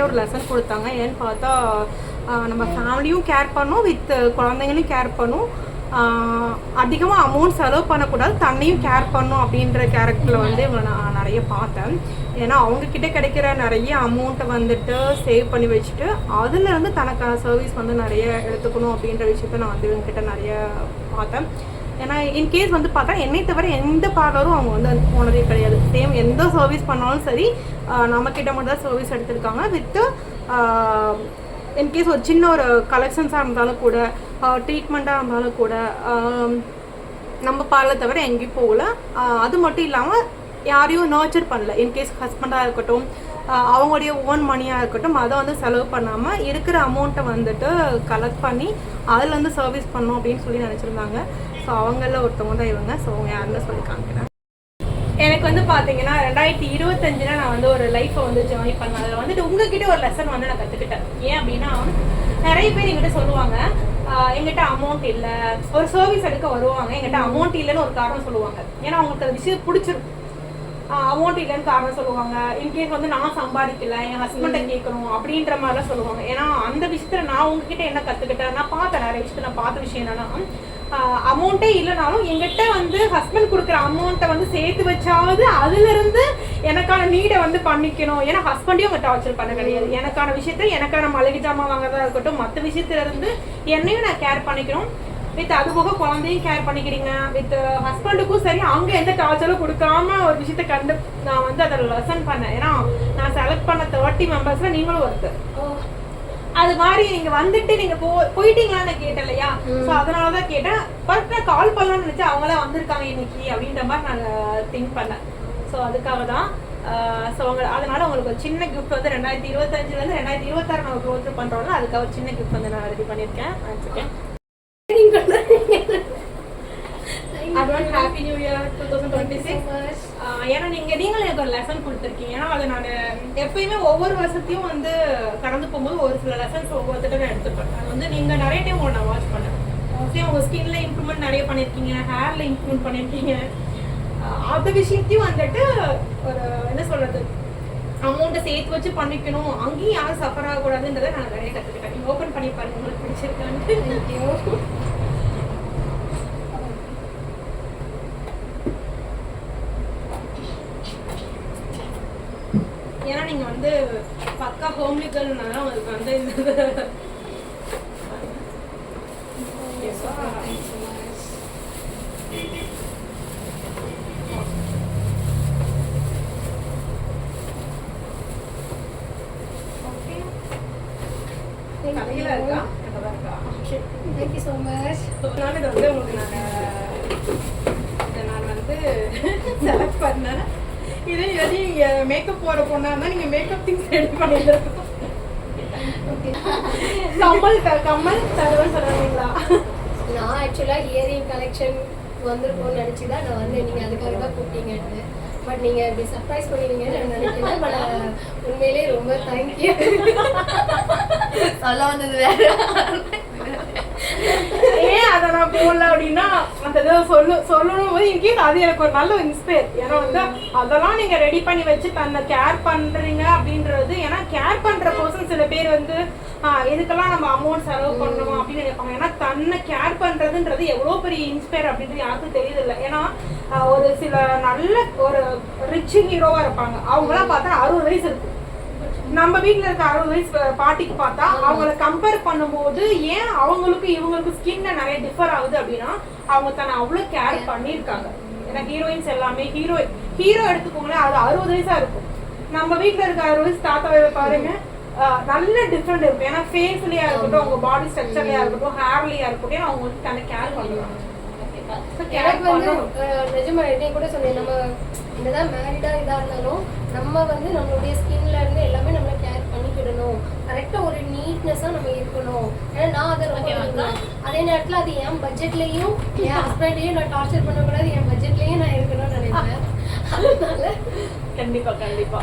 ஒரு லெசன் கொடுத்தாங்க. ஏன்னு பார்த்தா நம்ம ஃபேமிலியும் கேர் பண்ணும், வித் குழந்தைங்களையும் கேர் பண்ணும், அதிகமாக அமௌண்ட் செலவு பண்ணக்கூடாது, தன்னையும் கேர் பண்ணும் அப்படின்ற கேரக்டரில் வந்து இவங்களை நான் நிறைய பார்த்தேன். ஏன்னா அவங்கக்கிட்ட கிடைக்கிற நிறைய அமௌண்ட்டை வந்துட்டு சேவ் பண்ணி வச்சுட்டு அதுலேருந்து தனக்கான சர்வீஸ் வந்து நிறைய எடுத்துக்கணும் அப்படின்ற விஷயத்த நான் வந்து இவங்ககிட்ட நிறைய பார்த்தேன். ஏன்னா இன்கேஸ் வந்து பார்த்தா என்னை தவிர எந்த பார்லரும் அவங்க வந்து போனதே கிடையாது. சேம் எந்த சர்வீஸ் பண்ணாலும் சரி நம்மக்கிட்ட மட்டும் தான் சர்வீஸ் எடுத்திருக்காங்க. வித்து இன்கேஸ் ஒரு சின்ன ஒரு கலெக்ஷன்ஸாக இருந்தாலும் கூட, ட்ரீட்மெண்ட்டாக இருந்தாலும் கூட நம்ம பார்லர் தவிர எங்கேயும் போகல. அது மட்டும் இல்லாமல் யாரையும் நர்ச்சர் பண்ணல. இன்கேஸ் ஹஸ்பண்டாக இருக்கட்டும், அவங்களுடைய ஓன் மணியாக இருக்கட்டும், அதை வந்து செலவு பண்ணாமல் இருக்கிற அமௌண்ட்டை வந்துட்டு கலெக்ட் பண்ணி அதில் வந்து சர்வீஸ் பண்ணணும் அப்படின்னு சொல்லி நினச்சிருந்தாங்க. ஸோ அவங்களில் ஒருத்தவங்க தான் இவங்க. ஸோ அவங்க யாருன்னு சொல்லி காமிக்கிறேன். எனக்கு வந்து பார்த்தீங்கன்னா 2025 நான் வந்து ஒரு லைஃப்பை வந்து ஜாயின் பண்ணேன். அதில் வந்துட்டு உங்ககிட்ட ஒரு லெசன் வந்து நான் கற்றுக்கிட்டேன். ஏன் அப்படின்னா, நிறைய பேர் எங்கிட்ட சொல்லுவாங்க எங்கிட்ட அமௌண்ட் இல்லை, ஒரு சர்வீஸ் எடுக்க வருவாங்க, எங்கிட்ட அமௌண்ட் இல்லைன்னு ஒரு காரணம் சொல்லுவாங்க. ஏன்னா அவங்களுக்கு அந்த விஷயம் பிடிச்சிருக்கும். அமௌண்ட் இல்லைன்னு காரணம் சொல்லுவாங்க. இன்கேஸ் வந்து நான் சம்பாதிக்கல, என் ஹஸ்பண்டை கேட்கணும் அப்படின்ற மாதிரிலாம் சொல்லுவாங்க. ஏன்னா அந்த விஷயத்தில் நான் உங்ககிட்ட என்ன கற்றுக்கிட்டேன், நான் பார்த்தேன் நிறைய விஷயத்தை. நான் பார்த்த விஷயம் என்னன்னா, அமௌண்ட்டே இல்லைனாலும் எங்கிட்ட வந்து ஹஸ்பண்ட் கொடுக்குற அமௌண்ட்டை வந்து சேர்த்து வச்சாவது அதுலேருந்து எனக்கான நீடை வந்து பண்ணிக்கணும். ஏன்னா ஹஸ்பண்டையும் அவங்க டார்ச்சர் பண்ண கிடையாது. எனக்கான விஷயத்த, எனக்கான மளிகை ஜாமான் வாங்குறதா இருக்கட்டும், மற்ற விஷயத்துலேருந்து என்னையும் நான் கேர் பண்ணிக்கணும். வித் அது போக குழந்தையும் கேர் பண்ணிக்கிறீங்க. வித் ஹஸ்பண்டுக்கும் சரி, அங்கே எந்த டார்ச்சரும் கொடுக்காம ஒரு விஷயத்த நான் வந்து அதை லெசன் பண்ணேன். ஏன்னா நான் செலக்ட் பண்ண 30 மெம்பர்ஸில் நீங்களும் ஒருத்தர். அது மாதிரி நீங்க வந்துட்டு நீங்க போயிட்டீங்களான்னு கேட்டேன் இல்லையா? ஸோ அதனாலதான் கேட்டேன். பட் நான் கால் பண்ணலாம்னு நினைச்சு அவங்களாம் வந்திருக்காங்க இன்னைக்கு அப்படின்ற மாதிரி நான் திங்க் பண்ணேன். ஸோ அதுக்காக தான். ஸோ அதனால உங்களுக்கு ஒரு சின்ன கிஃப்ட் வந்து 2025 2026 நம்ம க்ரோத் பண்றோம்ல, அதுக்காக ஒரு சின்ன கிஃப்ட் வந்து நான் ரெடி பண்ணியிருக்கேன். Advance happy new year 2026. ஏன்னா நீங்களும் எனக்கு ஒரு லெசன் கொடுத்துருக்கீங்க. ஏன்னா அதை நான் எப்பயுமே ஒவ்வொரு வருஷத்தையும் வந்து கடந்து போகும்போது ஒரு சில லெசன்ஸ் ஒவ்வொருத்தட்ட நான் எடுத்துப்பேன். அது வந்து நீங்கள் நிறைய டைம் உங்களை நான் வாட்ச் பண்ணேன். மோஸ்ட்லி உங்கள் ஸ்கின்ல இம்ப்ரூவ்மெண்ட் நிறைய பண்ணியிருக்கீங்க, ஹேர்ல இம்ப்ரூவ்மெண்ட் பண்ணியிருக்கீங்க. அந்த விஷயத்தையும் வந்துட்டு ஒரு என்ன சொல்றது, அமௌண்ட்டை சேர்த்து வச்சு பண்ணிக்கணும், அங்கேயும் யாரும் சஃபர் ஆகக்கூடாதுன்றதை நான் நிறைய கற்றுக்கிட்டேன். நீங்கள் ஓப்பன் பண்ணி பாருங்க, உங்களுக்கு பிடிச்சிருக்கான்னு. ஏன்னா நீங்க வந்து பக்கா ஹோம்லி கேர்ள்னால உங்களுக்கு வந்து இந்த கதையில இருக்கா? Thank you so much. நான் இதை வந்து உங்களுக்கு நான் வந்து செலக்ட் பண்ணேன். இதே நீங்க மேக்கப் போற பொண்ணா இருந்தா நீங்க மேக்கப் திங்ஸ் ரெடி பண்ணிருக்கோம். கம்மல் தருவன்னு சொல்றீங்களா? நான் ஆக்சுவலா இயரிங் கலெக்ஷன் வந்திருக்கோம்னு நினைச்சுதான் நான் வந்து நீங்க அதுக்காக தான் கூப்பிட்டீங்கன்னு. பட் நீங்க இப்படி சர்ப்ரைஸ் பண்ணுவீங்கன்னு நான் நினைக்கிறேன். பட் உண்மையிலேயே ரொம்ப தேங்க்யூ. சொல்ல வந்தது வேற. ஏன் அதை நான் போடல அப்படின்னா, அந்த இதை சொல்லணும் போது இன்கேஸ் அது எனக்கு ஒரு நல்ல இன்ஸ்பயர். ஏன்னா வந்து அதெல்லாம் நீங்க ரெடி பண்ணி வச்சு தன்னை கேர் பண்றீங்க அப்படின்றது. ஏன்னா கேர் பண்ற பர்சன் சில பேர் வந்து இதுக்கெல்லாம் நம்ம அமௌண்ட் செலவு பண்ணணும் அப்படின்னு நினைப்பாங்க. ஏன்னா தன்னை கேர் பண்றதுன்றது எவ்வளவு பெரிய இன்ஸ்பயர் அப்படின்றது யாருக்கும் தெரியுது இல்லை. ஏன்னா ஒரு சில நல்ல ஒரு ரிச் ஹீரோவா இருப்பாங்க, அவங்களாம் பார்த்தா 60 வயசு இருக்கும். நம்ம வீட்டில் இருக்க 60 வயசு பாட்டிக்கு பார்த்தா அவங்கள கம்பேர் பண்ணும்போது ஏன் அவங்களுக்கு இவங்களுக்கு ஸ்கின்ல நிறைய டிஃபர் ஆகுது அப்படின்னா, அவங்க தன்னை அவ்வளோ கேர் பண்ணியிருக்காங்க. ஏன்னா ஹீரோயின்ஸ் எல்லாமே ஹீரோ எடுத்துக்கோங்களேன், அது 60 வயசா இருக்கும். நம்ம வீட்டில் இருக்க 60 வயசு தாத்தாவை பாருங்க, நல்ல டிஃப்ரெண்ட் இருக்கும். ஏன்னா ஃபேஸ்லயா இருக்கட்டும், அவங்க பாடி ஸ்ட்ரக்சர்லயா இருக்கட்டும், ஹேர்லயா இருக்கட்டும், ஏன்னா அவங்க வந்து தன்னை கேர் பண்ணுவாங்க. எனக்கு வந்து நிஜமா என்னை கூட சொன்னேன், நம்ம என்னதான் மேரிடா இதா இருந்தாலும் நம்ம வந்து நம்மளுடைய ஸ்கின்ல இருந்து எல்லாமே நம்ம கேர் பண்ணிக்கிடணும். கரெக்டா ஒரு நீட்னஸா நம்ம இருக்கணும். ஏன்னா நான் அதை ரொம்ப அதே நேரத்துல அது என் பட்ஜெட்லயும் என் ஹஸ்பண்டையும் நான் டார்ச்சர் பண்ணக்கூடாது, என் பட்ஜெட்லயும் நான் இருக்கணும்னு நினைப்பேன். அதனால கண்டிப்பா.